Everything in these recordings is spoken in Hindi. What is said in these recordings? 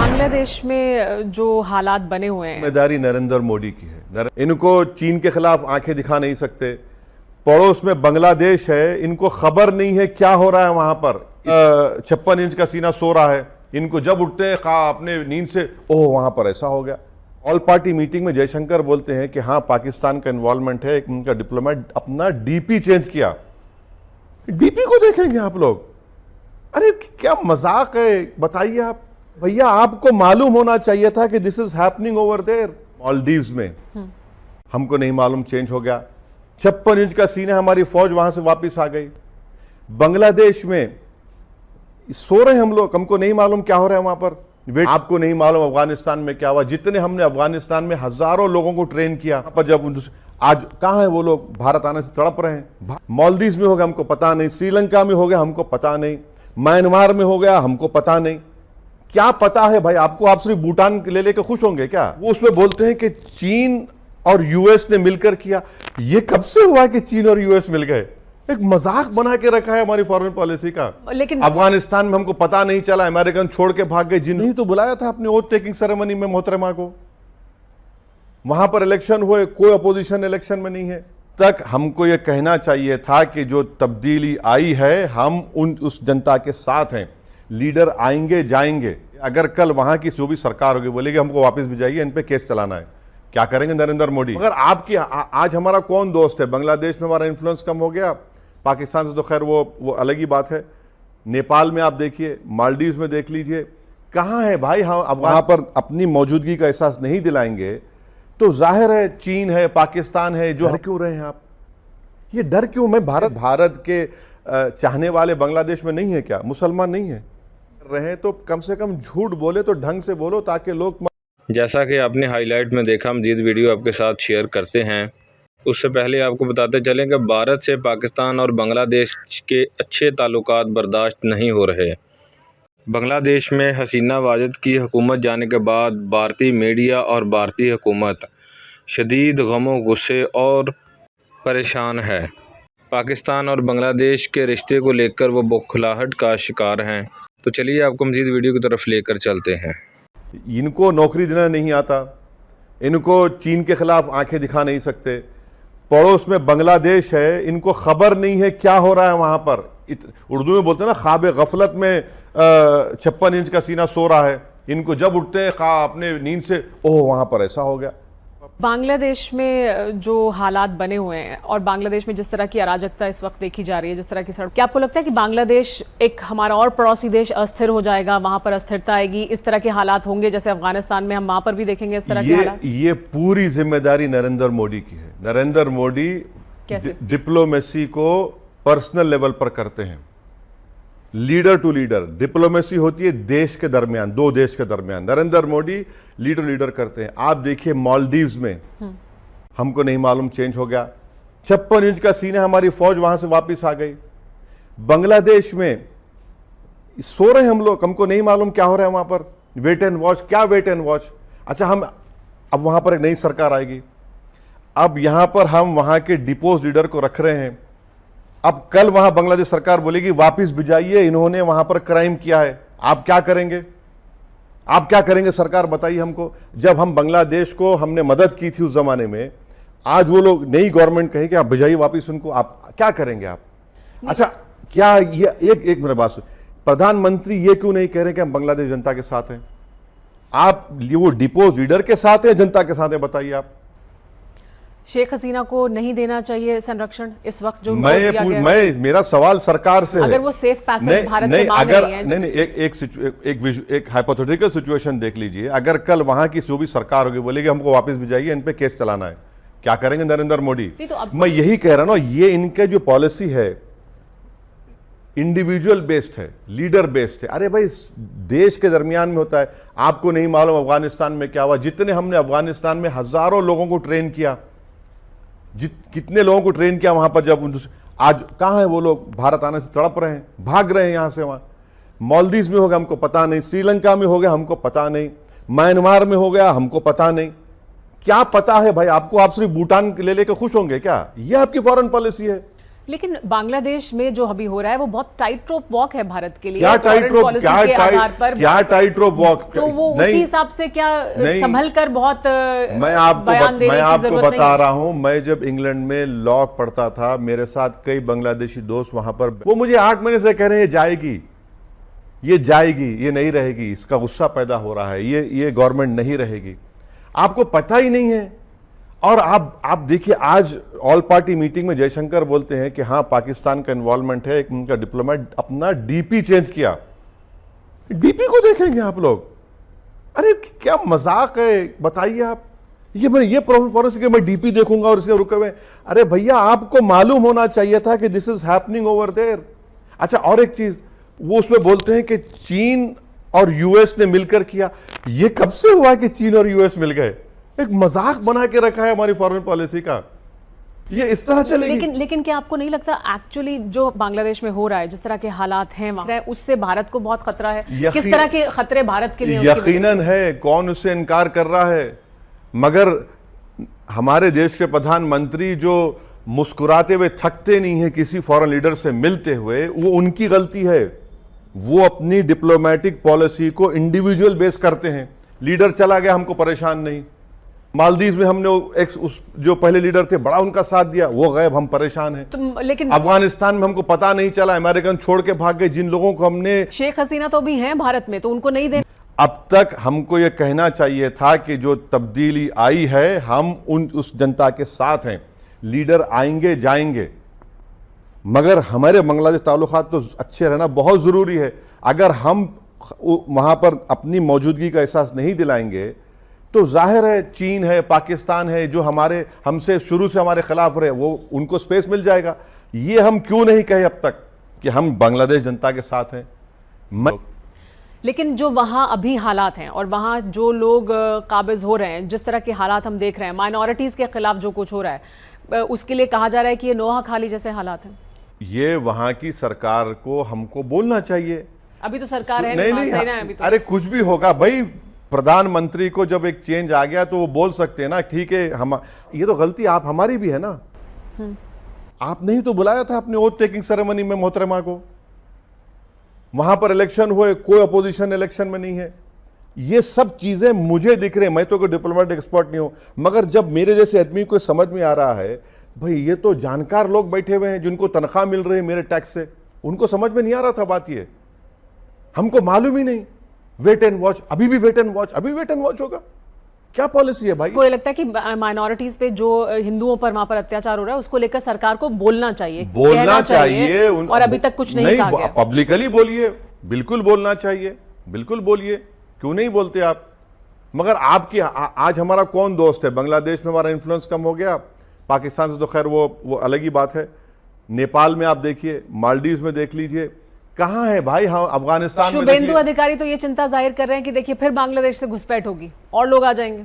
बांग्लादेश में जो हालात बने हुए हैं, जिम्मेदारी नरेंद्र मोदी की है। इनको चीन के खिलाफ आंखें दिखा नहीं सकते। पड़ोस में बांग्लादेश है, इनको खबर नहीं है क्या हो रहा है वहां पर। 56 इंच का सीना सो रहा है। इनको जब उठते हैं अपने नींद से, ओह वहां पर ऐसा हो गया। ऑल पार्टी मीटिंग में जयशंकर बोलते हैं कि हाँ पाकिस्तान का इन्वॉल्वमेंट है। उनका डिप्लोमेट अपना डीपी चेंज किया। डीपी को देखेंगे आप लोग? अरे क्या मजाक है, बताइए आप। भैया आपको मालूम होना चाहिए था कि this is happening over there. Maldives में हमको नहीं मालूम चेंज हो गया। 56 इंच का सीना, हमारी फौज वहां से वापस आ गई। बांग्लादेश में सो रहे हम लोग, हमको नहीं मालूम क्या हो रहा है वहां पर। आपको नहीं मालूम अफगानिस्तान में क्या हुआ। जितने हमने अफगानिस्तान में हजारों लोगों को ट्रेन किया, पर जब आज कहां है वो लोग, भारत आने से तड़प रहे हैं। मालदीव्स में हो गया हमको पता नहीं, श्रीलंका में हो गया हमको पता नहीं, म्यांमार में हो गया हमको पता नहीं। क्या पता है भाई आपको? आप सिर्फ भूटान ले लेकर खुश होंगे क्या? वो उसमें बोलते हैं कि चीन और यूएस ने मिलकर किया। ये कब से हुआ कि चीन और यूएस मिल गए? एक मजाक बना के रखा है हमारी फॉरेन पॉलिसी का। लेकिन अफगानिस्तान में हमको पता नहीं चला, अमेरिकन छोड़ के भाग गए। जिन्हें तो बुलाया था अपने ओथ टेकिंग सेरेमनी में मोहतरमा को, वहां पर इलेक्शन हुए, कोई अपोजिशन इलेक्शन में नहीं है। तक हमको यह कहना चाहिए था कि जो तब्दीली आई है हम उस जनता के साथ हैं। लीडर आएंगे जाएंगे। अगर कल वहां की जो भी सरकार होगी बोलेगी हमको वापस भिजाइए, इन पे केस चलाना है, क्या करेंगे नरेंद्र मोदी? मगर आपकी आज हमारा कौन दोस्त है? बांग्लादेश में हमारा इन्फ्लुएंस कम हो गया, पाकिस्तान से तो खैर वो अलग ही बात है। नेपाल में आप देखिए, मालदीव्स में देख लीजिए, कहां है भाई? हम अब वहां पर अपनी मौजूदगी का एहसास नहीं दिलाएंगे तो जाहिर है चीन है, पाकिस्तान है, जो डर क्यों रहे हैं आप? ये डर क्यों? मैं भारत के चाहने वाले बांग्लादेश में नहीं है क्या? मुसलमान नहीं है रहे तो कम से कम झूठ बोले तो ढंग से बोलो, ताकि लोग। जैसा कि आपने हाईलाइट में देखा, मज़ीद वीडियो आपके साथ शेयर करते हैं। उससे पहले आपको बताते चलें कि भारत से पाकिस्तान और बांग्लादेश के अच्छे ताल्लुकात बर्दाश्त नहीं हो रहे। बांग्लादेश में हसीना वाजिद की हुकूमत जाने के बाद भारतीय मीडिया और भारतीय हुकूमत शदीद गमो गुस्से और परेशान है। पाकिस्तान और बांग्लादेश के रिश्ते को लेकर वो बौखलाहट का शिकार हैं। तो चलिए आपको मज़ीद वीडियो की तरफ लेकर चलते हैं। इनको नौकरी देना नहीं आता, इनको चीन के खिलाफ आंखें दिखा नहीं सकते। पड़ोस में बांग्लादेश है, इनको खबर नहीं है क्या हो रहा है वहां पर। उर्दू में बोलते हैं ना, ख्वाब गफलत में 56 इंच का सीना सो रहा है। इनको जब उठते हैं अपने नींद से, ओह वहां पर ऐसा हो गया। बांग्लादेश में जो हालात बने हुए हैं और बांग्लादेश में जिस तरह की अराजकता इस वक्त देखी जा रही है, जिस तरह की सड़क, क्या आपको लगता है कि बांग्लादेश एक हमारा और पड़ोसी देश अस्थिर हो जाएगा, वहां पर अस्थिरता आएगी, इस तरह के हालात होंगे जैसे अफगानिस्तान में, हम वहां पर भी देखेंगे इस तरह के हालात? ये पूरी जिम्मेदारी नरेंद्र मोदी की है। नरेंद्र मोदी डिप्लोमेसी को पर्सनल लेवल पर करते हैं, लीडर टू लीडर। डिप्लोमेसी होती है देश के दरमियान, दो देश के दरमियान। नरेंद्र मोदी लीडर करते हैं। आप देखिए मालदीव्स में हमको नहीं मालूम चेंज हो गया। 56 इंच का सीना, हमारी फौज वहां से वापस आ गई। बांग्लादेश में सो रहे हम लोग, हमको नहीं मालूम क्या हो रहा है वहां पर। Wait and watch. क्या वेट एंड वॉच? अच्छा, हम अब वहां पर एक नई सरकार आएगी, अब यहां पर हम वहां के डिपोज लीडर को रख रहे हैं। अब कल वहां बांग्लादेश सरकार बोलेगी वापस भिजाइए, इन्होंने वहां पर क्राइम किया है। आप क्या करेंगे? आप क्या करेंगे सरकार, बताइए हमको। जब हम बांग्लादेश को हमने मदद की थी उस जमाने में, आज वो लोग नई गवर्नमेंट कहे कि आप भिजाइए वापस उनको, आप क्या करेंगे आप? अच्छा, क्या ये एक मेरे बात सुन, प्रधानमंत्री ये क्यों नहीं कह रहे कि हम बांग्लादेश जनता के साथ हैं? आप वो डिपोज लीडर के साथ है, जनता के साथ है? बताइए आप। शेख हसीना को नहीं देना चाहिए संरक्षण इस वक्त जो मेरा सवाल सरकार से है। अगर वो सेफ पैसेज भारत से मांग रही है, नहीं, एक हाइपोथेटिकल सिचुएशन देख लीजिए। अगर कल वहां की जो भी सरकार होगी बोलेगी हमको वापस भिजाइए, इन पे केस चलाना है, क्या करेंगे नरेंद्र मोदी? तो मैं यही कह रहा हूं ना, ये इनके जो पॉलिसी है इंडिविजुअल बेस्ड है, लीडर बेस्ड है। अरे भाई देश के दरमियान में होता है। आपको नहीं मालूम अफगानिस्तान में क्या हुआ। जितने हमने अफगानिस्तान में हजारों लोगों को ट्रेन किया, कितने लोगों को ट्रेन किया वहां पर। जब आज कहां है वो लोग, भारत आने से तड़प रहे हैं, भाग रहे हैं यहां से वहां। मालदीव्स में हो गया हमको पता नहीं, श्रीलंका में हो गया हमको पता नहीं, म्यांमार में हो गया हमको पता नहीं। क्या पता है भाई आपको? आप सिर्फ भूटान ले लेकर खुश होंगे क्या? ये आपकी फॉरेन पॉलिसी है। लेकिन बांग्लादेश में जो अभी हो रहा है वो बहुत टाइट रोप वॉक है भारत के लिए, क्या टाइट फॉरेन रोप, पॉलिसी के आधार पर। क्या टाइट रोप वॉक? तो वो उसी हिसाब से क्या संभल कर बहुत मैं आपको बता रहा हूं, मैं जब इंग्लैंड में लॉ पढ़ता था, मेरे साथ कई बांग्लादेशी दोस्त वहां पर, वो मुझे 8 महीने से कह रहे हैं जाएगी, ये नहीं रहेगी, इसका गुस्सा पैदा हो रहा है, ये गवर्नमेंट नहीं रहेगी। आपको पता ही नहीं है। और आप देखिए, आज ऑल पार्टी मीटिंग में जयशंकर बोलते हैं कि हाँ पाकिस्तान का इन्वॉल्वमेंट है, एक उनका डिप्लोमेट अपना डीपी चेंज किया। डीपी को देखेंगे आप लोग? अरे क्या मजाक है, बताइए आप। ये पॉलिसी कि मैं डीपी देखूंगा और इसके रुके हुए, अरे भैया आपको मालूम होना चाहिए था कि this is happening over there. अच्छा, और एक चीज, वो उसमें बोलते हैं कि चीन और यूएस ने मिलकर किया। ये कब से हुआ कि चीन और यूएस मिल गए? एक मजाक बना के रखा है हमारी फॉरेन पॉलिसी का। ये इस तरह चलेगी। लेकिन क्या आपको नहीं लगता एक्चुअली जो बांग्लादेश में हो रहा है, जिस तरह के हालात हैं वहां, उससे भारत को बहुत खतरा है? किस तरह के खतरे भारत के लिए? यकीनन है, कौन उससे इनकार कर रहा है? मगर हमारे देश के प्रधानमंत्री जो मुस्कुराते हुए थकते नहीं है किसी फॉरेन लीडर से मिलते हुए, वो उनकी गलती है। वो अपनी डिप्लोमेटिक पॉलिसी को इंडिविजुअल बेस करते हैं। लीडर चला गया, हमको परेशान नहीं। मालदीव में हमने उस जो पहले लीडर थे, बड़ा उनका साथ दिया, वो गायब, हम परेशान हैं। लेकिन अफगानिस्तान में हमको पता नहीं चला, अमेरिकन छोड़ के भाग गए जिन लोगों को हमने। शेख हसीना तो भी हैं भारत में, तो उनको नहीं देना। अब तक हमको ये कहना चाहिए था कि जो तब्दीली आई है, हम उस जनता के साथ हैं। लीडर आएंगे जाएंगे, मगर हमारे बांग्लादेश ताल्लुकात तो अच्छे रहना बहुत ज़रूरी है। अगर हम वहाँ पर अपनी मौजूदगी का एहसास नहीं दिलाएंगे तो जाहिर है चीन है, पाकिस्तान है, जो हमसे शुरू से हमारे खिलाफ रहे, वो उनको स्पेस मिल जाएगा। ये हम क्यों नहीं कहे अब तक कि हम बांग्लादेश जनता के साथ हैं? लेकिन जो वहाँ अभी हालात हैं और वहाँ जो लोग काबिज हो रहे हैं, जिस तरह के हालात हम देख रहे हैं, माइनॉरिटीज़ के खिलाफ जो कुछ हो रहा है, उसके लिए कहा जा रहा है कि ये नोहा खाली जैसे हालात हैं। ये वहाँ की सरकार को हमको बोलना चाहिए। अभी तो सरकार है नहीं, अभी तो। अरे कुछ भी होगा भाई, प्रधानमंत्री को जब एक चेंज आ गया तो वो बोल सकते हैं ना, ठीक है, हम ये तो गलती आप हमारी भी है ना। आपने ही तो बुलाया था अपने ओथ टेकिंग सेरेमनी में मोहतरमा को। वहां पर इलेक्शन हुए, कोई अपोजिशन इलेक्शन में नहीं है। ये सब चीजें मुझे दिख रहे हैं, मैं तो कोई डिप्लोमेटिक एक्सपर्ट नहीं हूं, मगर जब मेरे जैसे आदमी को समझ में आ रहा है, भाई ये तो जानकार लोग बैठे हुए हैं जिनको तनख्वाह मिल रही है मेरे टैक्स से, उनको समझ में नहीं आ रहा था बात। ये हमको मालूम ही नहीं। वेट एंड वॉच, अभी भी वेट एंड वॉच, अभी वेट एंड वॉच होगा। क्या पॉलिसी है भाई? को लगता है कि माइनॉरिटीज पे जो हिंदुओं पर वहां पर अत्याचार हो रहा है, उसको लेकर सरकार को बोलना चाहिए, और अभी तक कुछ नहीं कहा गया। पब्लिकली बोलिए, बिल्कुल बोलना चाहिए, बिल्कुल बोलिए, क्यों नहीं बोलते आप? मगर आपकी आज हमारा कौन दोस्त है? बांग्लादेश में हमारा इन्फ्लुएंस कम हो गया, पाकिस्तान से तो खैर वो अलग ही बात है। नेपाल में आप देखिए, मालदीव में देख लीजिए, कहाँ है भाई? हाँ, अफगानिस्तान में। शुभेंदु अधिकारी तो ये चिंता जाहिर कर रहे हैं कि देखिए फिर बांग्लादेश से घुसपैठ होगी और लोग आ जाएंगे।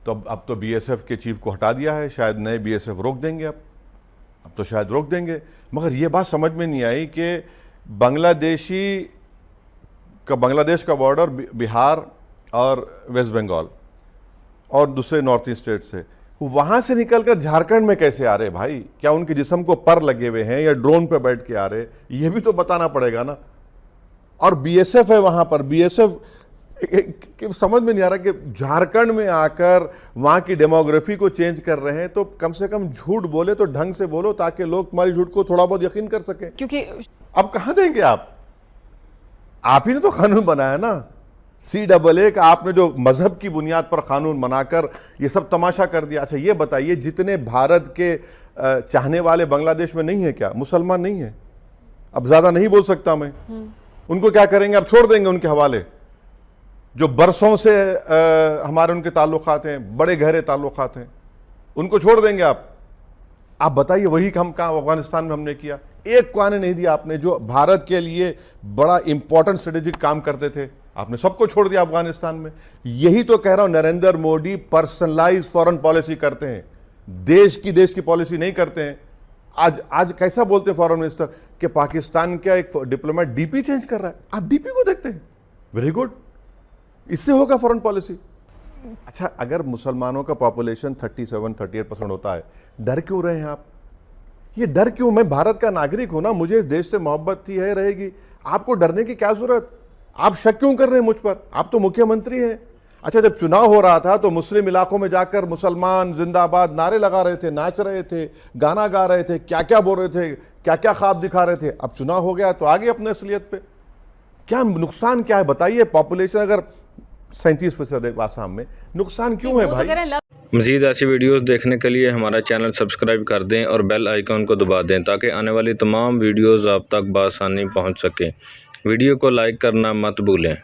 तो अब तो बीएसएफ के चीफ को हटा दिया है, शायद नए बीएसएफ रोक देंगे। अब तो शायद रोक देंगे। मगर ये बात समझ में नहीं आई कि बांग्लादेश का बॉर्डर बिहार और वेस्ट बंगाल और दूसरे नॉर्थ ईस्ट स्टेट से, वहां से निकलकर झारखंड में कैसे आ रहे भाई? क्या उनके जिस्म को पर लगे हुए हैं या ड्रोन पे बैठ के आ रहे? ये भी तो बताना पड़ेगा ना। और बीएसएफ है वहां पर, बीएसएफ समझ में नहीं आ रहा कि झारखंड में आकर वहां की डेमोग्राफी को चेंज कर रहे हैं। तो कम से कम झूठ बोले तो ढंग से बोलो, ताकि लोग तुम्हारी झूठ को थोड़ा बहुत यकीन कर सकें। क्योंकि अब कहां देंगे आप ही ने तो कानून बनाया ना। CAA का आपने जो मजहब की बुनियाद पर कानून बनाकर ये सब तमाशा कर दिया। अच्छा ये बताइए, जितने भारत के चाहने वाले बांग्लादेश में नहीं है, क्या मुसलमान नहीं है? अब ज्यादा नहीं बोल सकता मैं। उनको क्या करेंगे? अब छोड़ देंगे उनके हवाले। जो बरसों से हमारे उनके ताल्लुकात हैं, बड़े गहरे ताल्लुकात हैं, उनको छोड़ देंगे आप बताइए। वही हम कहाँ अफगानिस्तान में हमने किया? एक को आने नहीं दिया आपने, जो भारत के लिए बड़ा इंपॉर्टेंट स्ट्रेटेजिक काम करते थे, आपने सबको छोड़ दिया अफगानिस्तान में। यही तो कह रहा हूं, Narendra Modi personalize foreign policy करते हैं, देश की पॉलिसी नहीं करते हैं। आज कैसा बोलते हैं फॉरेन मिनिस्टर कि पाकिस्तान का एक डिप्लोमेट डीपी चेंज कर रहा है। आप डीपी को देखते हैं, वेरी गुड, इससे होगा फॉरेन पॉलिसी। अच्छा, अगर मुसलमानों का पॉपुलेशन 37-38% होता है, डर क्यों रहे हैं आप? ये डर क्यों? मैं भारत का नागरिक हूं ना, मुझे इस देश से मोहब्बत थी, है, रहेगी। आपको डरने की क्या जरूरत? आप शक क्यों कर रहे हैं मुझ पर? आप तो मुख्यमंत्री हैं। अच्छा, जब चुनाव हो रहा था तो मुस्लिम इलाकों में जाकर मुसलमान जिंदाबाद नारे लगा रहे थे, नाच रहे थे, गाना गा रहे थे, क्या क्या बोल रहे थे, क्या क्या ख्वाब दिखा रहे थे। अब चुनाव हो गया तो आगे अपने असलियत पे। क्या नुकसान क्या है बताइए? पॉपुलेशन अगर 37% है आसाम में, नुकसान क्यों है वो तो भाई? कह रहे हैं मज़ीद ऐसी वीडियोस देखने के लिए हमारा चैनल सब्सक्राइब कर दें और बेल आइकॉन को दबा दें ताकि आने वाली तमाम वीडियोस आप तक बआसानी पहुंच सकें। वीडियो को लाइक करना मत भूलें।